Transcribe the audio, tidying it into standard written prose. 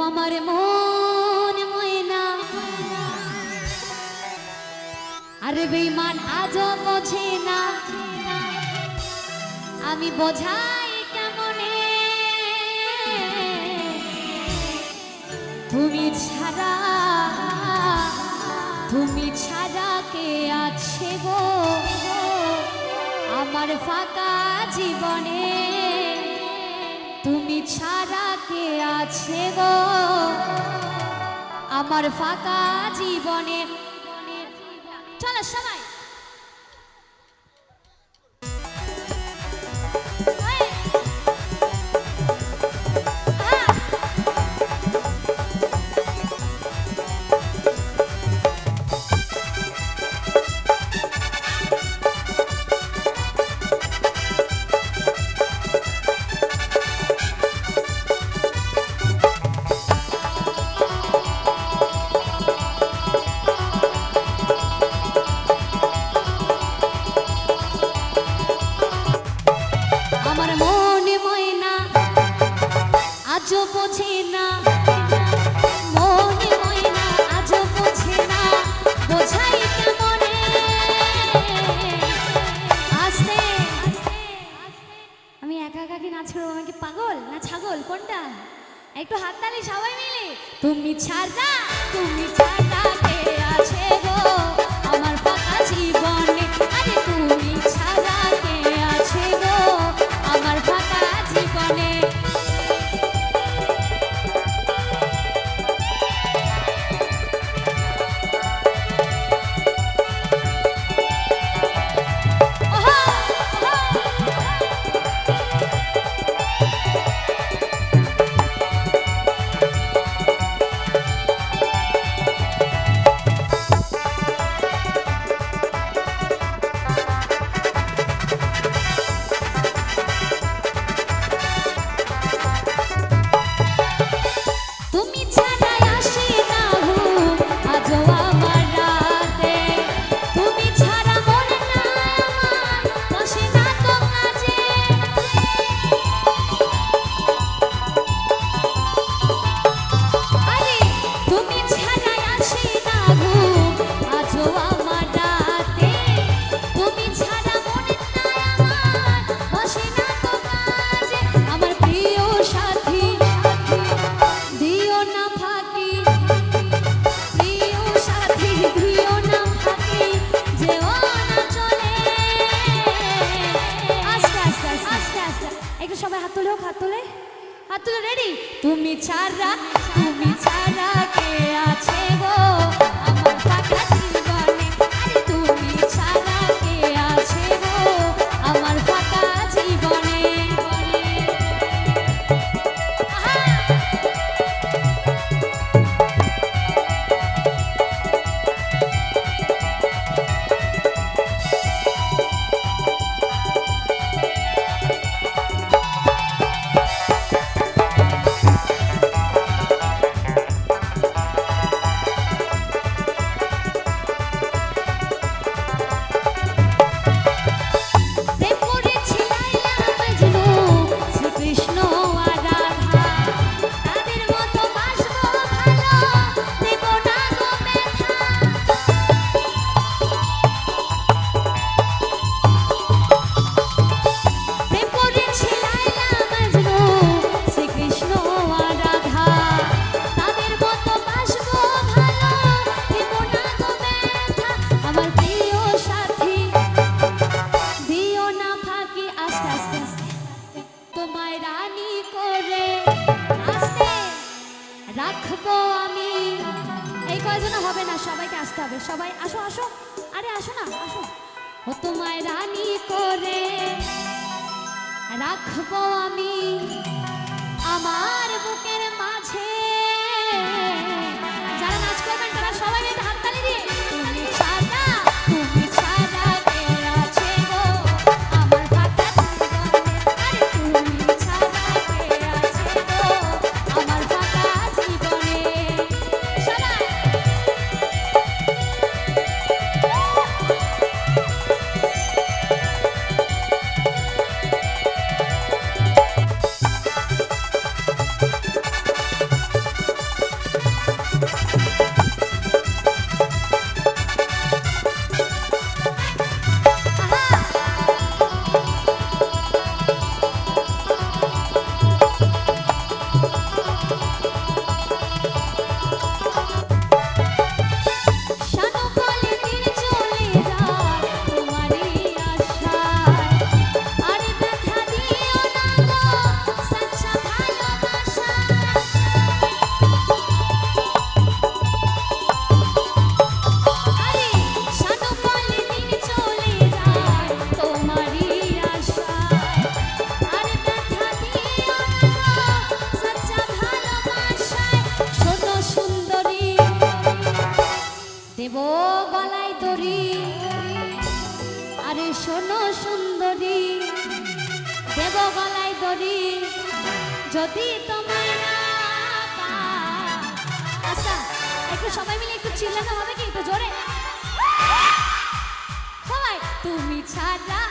আমার মন ময়না আরে বেঈমান আজও বোঝে না আমি বোঝাই কেমনে তুমি ছাড়া কে আছে গো আমার ফাঁকা জীবনে তুমি ছাড়া কে আছে গো আমার ফাঁকা জীবনে চলো সবাই আজও বোঝে না মনে ময়না আজও বোঝে না বোঝাই কেমনে আস্তে আমি একা একা কি নাচবো আমি কি পাগল না ছাগল কোনটা একটু হাততালি সবাই মিলে তুমি ছাড়া কে আছে গো আমার ফাঁকা জীবনে আরে তুমি ছাড়া কে আছে গো আমার ফাঁকা জীবনে সবাই হাত তুলে রেডি তুমি ছাড়া কে আছে গো আমার ফাঁকা জীবনে আরে তুমি ছাড়া কে আছে গো আমার ফাঁকা জীবনে রাখবো আমি এই কয়জন হবে না সবাইকে আসতে হবে সবাই আসো আরে আসো না আসো ও তোমায় রানী করে রাখবো আমি আমার বুকের মাঝে যারা নাচ করবেন তারা সবাই মিলে হাততালি দিয়ে তুমি ছাড়া কে আছে গো আমার ফাঁকা জীবনে আরে তুমি ছাড়া কে আছে গো আমার ফাঁকা জীবনে সবাই করি যদি তোমায় না পাই। আচ্ছা একটু সবাই মিলে একটু চিল্লানো হবে কি একটু জোরে সবাই। তুমি ছাড়া